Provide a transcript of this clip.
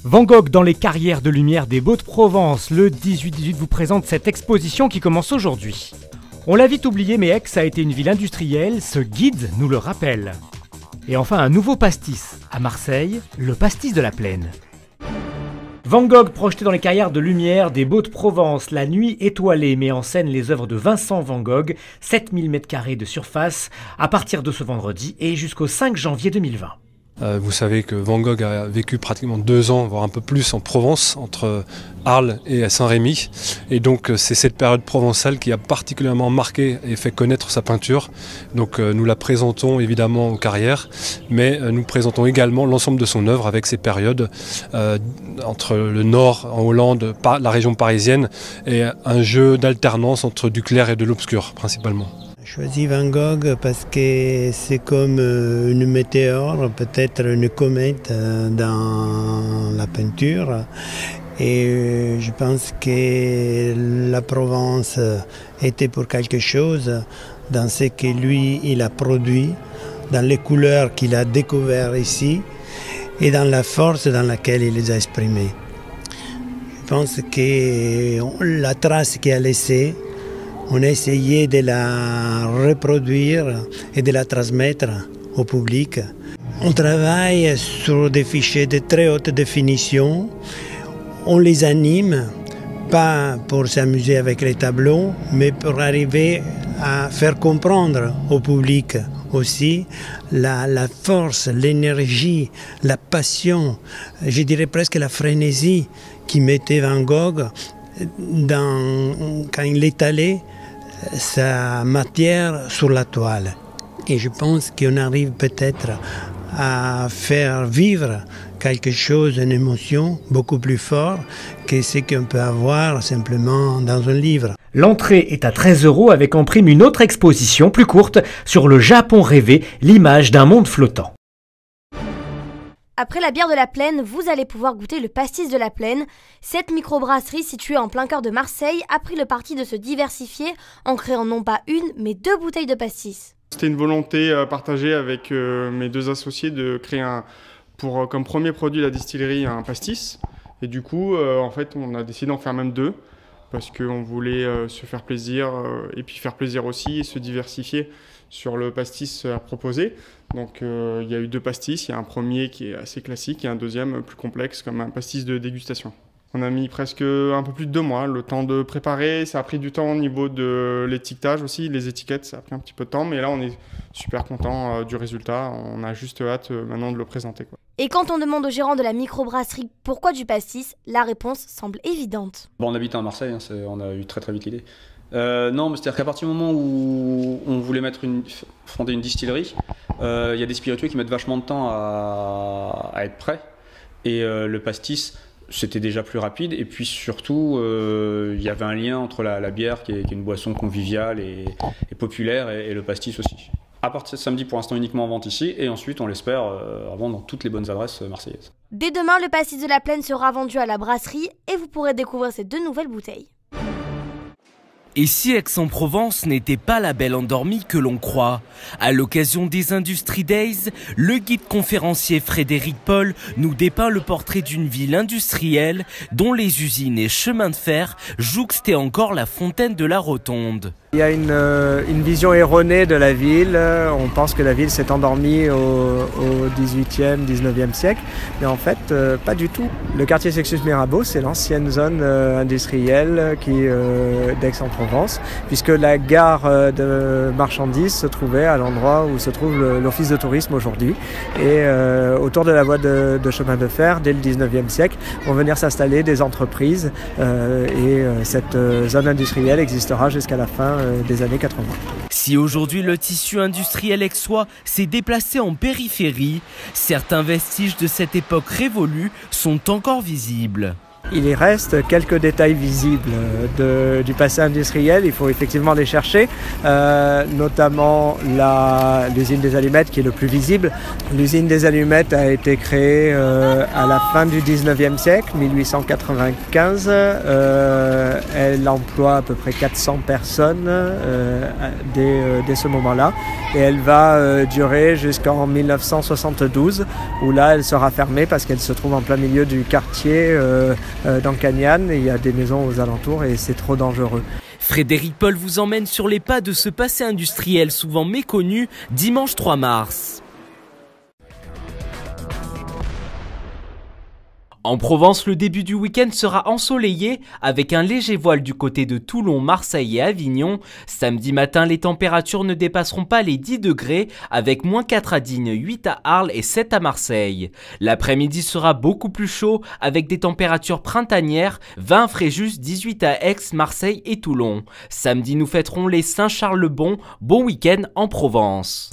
Van Gogh dans les carrières de lumière des Baux-de-Provence. Le 18-18 vous présente cette exposition qui commence aujourd'hui. On l'a vite oublié, mais Aix a été une ville industrielle, ce guide nous le rappelle. Et enfin un nouveau pastis à Marseille, le pastis de la Plaine. Van Gogh projeté dans les carrières de lumière des Baux-de-Provence. La nuit étoilée met en scène les œuvres de Vincent Van Gogh, 7000 m² de surface, à partir de ce vendredi et jusqu'au 5 janvier 2020. Vous savez que Van Gogh a vécu pratiquement 2 ans, voire un peu plus en Provence, entre Arles et Saint-Rémy. Et donc c'est cette période provençale qui a particulièrement marqué et fait connaître sa peinture. Donc nous la présentons évidemment aux carrières, mais nous présentons également l'ensemble de son œuvre avec ces périodes entre le nord en Hollande, la région parisienne, et un jeu d'alternance entre du clair et de l'obscur principalement. J'ai choisi Van Gogh parce que c'est comme une météore, peut-être une comète dans la peinture. Et je pense que la Provence était pour quelque chose dans ce que lui, il a produit, dans les couleurs qu'il a découvertes ici et dans la force dans laquelle il les a exprimées. Je pense que la trace qu'il a laissée, on a essayé de la reproduire et de la transmettre au public. On travaille sur des fichiers de très haute définition. On les anime, pas pour s'amuser avec les tableaux, mais pour arriver à faire comprendre au public aussi la force, l'énergie, la passion, je dirais presque la frénésie qui mettait Van Gogh quand il étalait sa matière sur la toile. Et je pense qu'on arrive peut-être à faire vivre quelque chose, une émotion beaucoup plus forte que ce qu'on peut avoir simplement dans un livre. L'entrée est à 13 € avec en prime une autre exposition plus courte sur le Japon rêvé, l'image d'un monde flottant. Après la bière de la Plaine, vous allez pouvoir goûter le pastis de la Plaine. Cette microbrasserie située en plein cœur de Marseille a pris le parti de se diversifier en créant non pas une, mais 2 bouteilles de pastis. C'était une volonté partagée avec mes 2 associés de créer comme premier produit de la distillerie un pastis. Et du coup, en fait, on a décidé d'en faire même 2 parce qu'on voulait se faire plaisir et puis faire plaisir aussi et se diversifier sur le pastis à proposer. Donc il y a eu 2 pastis, il y a un premier qui est assez classique et un deuxième plus complexe comme un pastis de dégustation. On a mis presque un peu plus de 2 mois, le temps de préparer, ça a pris du temps au niveau de l'étiquetage aussi, les étiquettes ça a pris un petit peu de temps, mais là on est super content du résultat, on a juste hâte maintenant de le présenter, quoi. Et quand on demande au gérant de la microbrasserie pourquoi du pastis, la réponse semble évidente. Bon, on habite à Marseille, hein, on a eu très vite l'idée. Non, mais c'est-à-dire qu'à partir du moment où on voulait fonder une distillerie, il y a des spiritueux qui mettent vachement de temps à être prêts. Et le pastis, c'était déjà plus rapide. Et puis surtout, il y avait un lien entre la bière, qui est une boisson conviviale et populaire, et le pastis aussi. À partir de samedi, pour l'instant uniquement en vente ici, et ensuite, on l'espère, à vendre dans toutes les bonnes adresses marseillaises. Dès demain, le pastis de la Plaine sera vendu à la brasserie et vous pourrez découvrir ces 2 nouvelles bouteilles. Et si Aix-en-Provence n'était pas la belle endormie que l'on croit? À l'occasion des Industry Days, le guide conférencier Frédéric Paul nous dépeint le portrait d'une ville industrielle dont les usines et chemins de fer jouxtaient encore la fontaine de la Rotonde. Il y a une vision erronée de la ville. On pense que la ville s'est endormie au 18e, 19e siècle. Mais en fait, pas du tout. Le quartier Sextus-Mirabeau, c'est l'ancienne zone industrielle d'Aix-en-Provence, puisque la gare de marchandises se trouvait à l'endroit où se trouve l'office de tourisme aujourd'hui. Et autour de la voie de chemin de fer, dès le 19e siècle, vont venir s'installer des entreprises. Et cette zone industrielle existera jusqu'à la fin des années 80. Si aujourd'hui le tissu industriel aixois s'est déplacé en périphérie, certains vestiges de cette époque révolue sont encore visibles. Il y reste quelques détails visibles du passé industriel, il faut effectivement les chercher, notamment l'usine des allumettes qui est le plus visible. L'usine des allumettes a été créée à la fin du 19e siècle, 1895. Elle emploie à peu près 400 personnes dès ce moment-là et elle va durer jusqu'en 1972 où là elle sera fermée parce qu'elle se trouve en plein milieu du quartier dans Canyan, il y a des maisons aux alentours et c'est trop dangereux. Frédéric Paul vous emmène sur les pas de ce passé industriel souvent méconnu dimanche 3 mars. En Provence, le début du week-end sera ensoleillé avec un léger voile du côté de Toulon, Marseille et Avignon. Samedi matin, les températures ne dépasseront pas les 10 degrés avec -4 à Digne, 8 à Arles et 7 à Marseille. L'après-midi sera beaucoup plus chaud avec des températures printanières, 20 à Fréjus, 18 à Aix, Marseille et Toulon. Samedi, nous fêterons les Saint-Charles-le-Bon. Bon week-end en Provence.